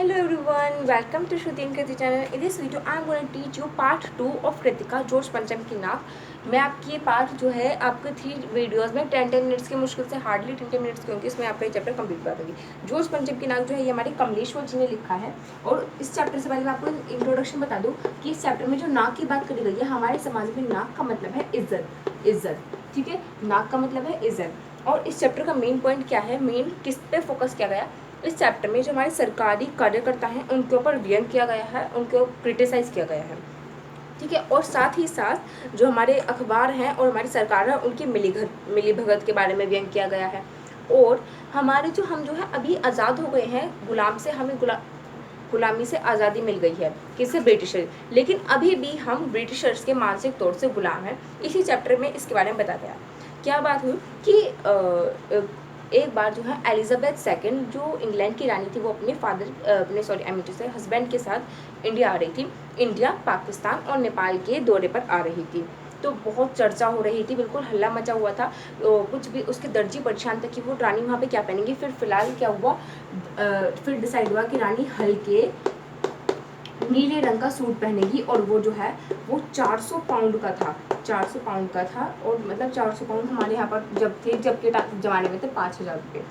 Hello everyone, welcome to Shruti and Kriti channel. In this video, I am going to teach you part 2 of Kritika जोश पंचम की नाक. मैं आपकी ये पार्ट जो है आपके 3 वीडियोस में 10 मिनट्स के मुश्किल से हार्डली 10 मिनट्स के होंगे. इसमें आपका ये चैप्टर कंप्लीट कर दूँगी. जोश पंचम की नाक जो है ये हमारे कमलेश्वर जी ने लिखा है. और इस चैप्टर से पहले मैं आपको इंट्रोडक्शन बता दूँ कि इस चैप्टर में जो नाक की बात करी गई है, हमारे समाज में नाक का मतलब है इज्जत. ठीक है, नाक का मतलब है इज्जत. और इस चैप्टर का मेन पॉइंट क्या है, मेन किस पे फोकस किया गया. इस चैप्टर में जो हमारे सरकारी कार्यकर्ता हैं उनके ऊपर व्यंग किया गया है, उनको क्रिटिसाइज़ किया गया है. ठीक है, और साथ ही साथ जो हमारे अखबार हैं और हमारी सरकार है उनकी मिली भगत के बारे में व्यंग किया गया है. और हमारे हम जो है अभी आज़ाद हो गए हैं, गुलाम से हमें गुलामी से आज़ादी मिल गई है. किससे? ब्रिटिशर. लेकिन अभी भी हम ब्रिटिशर्स के मानसिक तौर से गुलाम हैं. इसी चैप्टर में इसके बारे में बताया गया. क्या बात हुई कि एक बार जो है एलिजाबेथ सेकंड जो इंग्लैंड की रानी थी, वो अपने हस्बैंड के साथ इंडिया आ रही थी. इंडिया, पाकिस्तान और नेपाल के दौरे पर आ रही थी. तो बहुत चर्चा हो रही थी, बिल्कुल हल्ला मचा हुआ था. कुछ भी उसके दर्जी परेशान था कि वो रानी वहाँ पे क्या पहनेंगी. फिर फिलहाल क्या हुआ, फिर डिसाइड हुआ कि रानी हल्के नीले रंग का सूट पहनेगी. और वो जो है वो 400 पाउंड का था. 400 पाउंड का था. और मतलब 400 पाउंड हमारे यहाँ पर जब के ज़माने में थे 5,000 रुपये,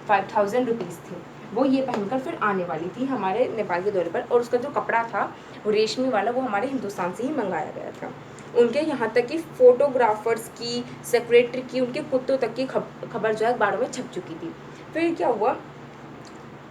5,000 रुपीज़ थे. वो ये पहनकर फिर आने वाली थी हमारे नेपाल के दौरे पर. और उसका जो कपड़ा था वो रेशमी वाला, वो हमारे हिंदुस्तान से ही मंगाया गया था. उनके यहाँ तक कि फोटोग्राफर्स की, सेक्रेटरी की, उनके कुत्तों तक की खबर जो है अखबारों में छप चुकी थी. फिर क्या हुआ,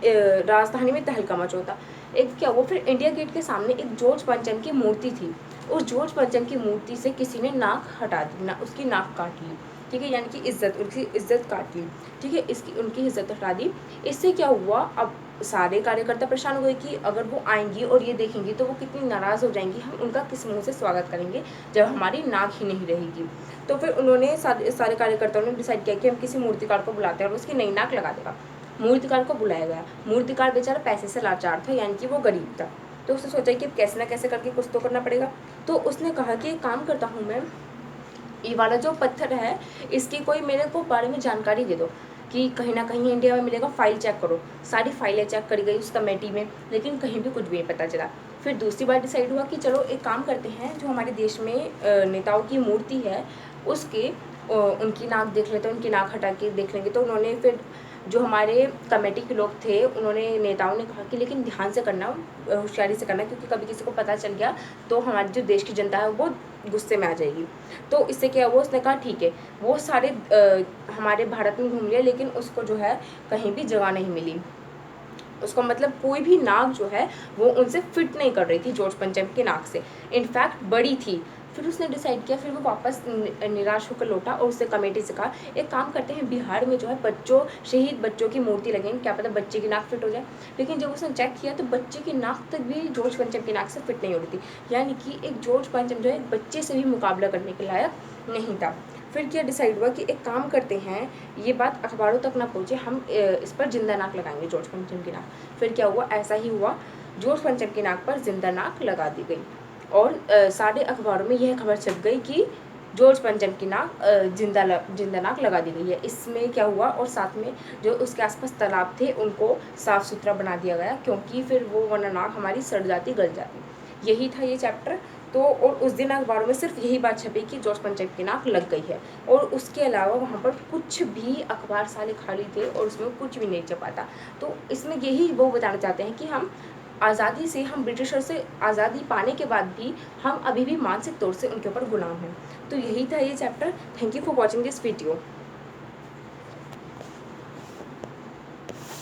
राजधानी में तहलका मचा होता. एक क्या हुआ, फिर इंडिया गेट के सामने एक जॉर्ज पंचम की मूर्ति थी. उस जॉर्ज पंचम की मूर्ति से किसी ने नाक हटा दी, उसकी नाक काट ली. ठीक है, यानी कि उनकी इज्जत काट ली. ठीक है, उनकी इज्जत हटा दी. इससे क्या हुआ, अब सारे कार्यकर्ता परेशान हो गए कि अगर वो आएंगी और ये देखेंगी तो वो कितनी नाराज़ हो जाएंगी, हम उनका किस मुँह से स्वागत करेंगे जब हमारी नाक ही नहीं रहेगी. तो फिर उन्होंने सारे कार्यकर्ताओं ने डिसाइड किया कि हम किसी मूर्तिकार को बुलाते हैं और उसकी नई नाक लगा देगा. मूर्तिकार को बुलाया गया. मूर्तिकार बेचारा पैसे से लाचार था, यानी कि वो गरीब था. तो उसने सोचा कि कैसे ना कैसे करके कुछ तो करना पड़ेगा. तो उसने कहा कि एक काम करता हूँ मैं, ये वाला जो पत्थर है इसकी कोई मेरे को बारे में जानकारी दे दो कि कहीं ना कहीं इंडिया में मिलेगा. फाइल चेक करो. सारी फाइलें चेक करी गई उस कमेटी में, लेकिन कहीं भी कुछ भी नहीं पता चला. फिर दूसरी बार डिसाइड हुआ कि चलो एक काम करते हैं, जो हमारे देश में नेताओं की मूर्ति है उसके उनकी नाक देख लेते हैं, उनकी नाक हटा के देख लेंगे. तो उन्होंने फिर जो हमारे कमेटी के लोग थे, नेताओं ने कहा कि लेकिन ध्यान से करना, होशियारी से करना, क्योंकि कभी किसी को पता चल गया तो हमारी जो देश की जनता है वो गुस्से में आ जाएगी. तो इससे क्या हुआ, उसने कहा ठीक है. वो सारे हमारे भारत में घूम लिया, लेकिन उसको जो है कहीं भी जगह नहीं मिली. उसको मतलब कोई भी नाक जो है वो उनसे फिट नहीं कर रही थी जॉर्ज पंचम की नाक से, इनफैक्ट बड़ी थी. फिर उसने डिसाइड किया, फिर वो वापस निराश होकर लौटा और उससे कमेटी से कहा एक काम करते हैं, बिहार में जो है शहीद बच्चों की मूर्ति लगेंगे, क्या पता बच्चे की नाक फिट हो जाए. लेकिन जब उसने चेक किया तो बच्चे की नाक तक भी जॉर्ज पंचम की नाक से फिट नहीं हो रही थी. यानी कि एक जॉर्ज पंचम जो है एक बच्चे से भी मुकाबला करने के लायक नहीं था. फिर क्या डिसाइड हुआ कि एक काम करते हैं, ये बात अखबारों तक ना पहुँचे, हम इस पर जिंदा नाक लगाएंगे जॉर्ज पंचम की नाक. फिर क्या हुआ, ऐसा ही हुआ. जॉर्ज पंचम की नाक पर जिंदा नाक लगा दी गई और सारे अखबारों में यह खबर छप गई कि जॉर्ज पंचम की नाक जिंदा नाक लगा दी गई है. इसमें क्या हुआ, और साथ में जो उसके आसपास तालाब थे उनको साफ़ सुथरा बना दिया गया, क्योंकि फिर वो वरना नाक हमारी सड़ जाती, गल जाती. यही था ये चैप्टर. तो और उस दिन अखबारों में सिर्फ यही बात छपी कि जॉर्ज पंचम की नाक लग गई है, और उसके अलावा वहाँ पर कुछ भी अखबार सारे खाली थे और उसमें कुछ भी नहीं छपा था. तो इसमें यही वो बताना चाहते हैं कि हम आज़ादी से, हम ब्रिटिशर से आज़ादी पाने के बाद भी हम अभी भी मानसिक तौर से उनके ऊपर गुलाम हैं. तो यही था ये chapter. Thank you for watching this video.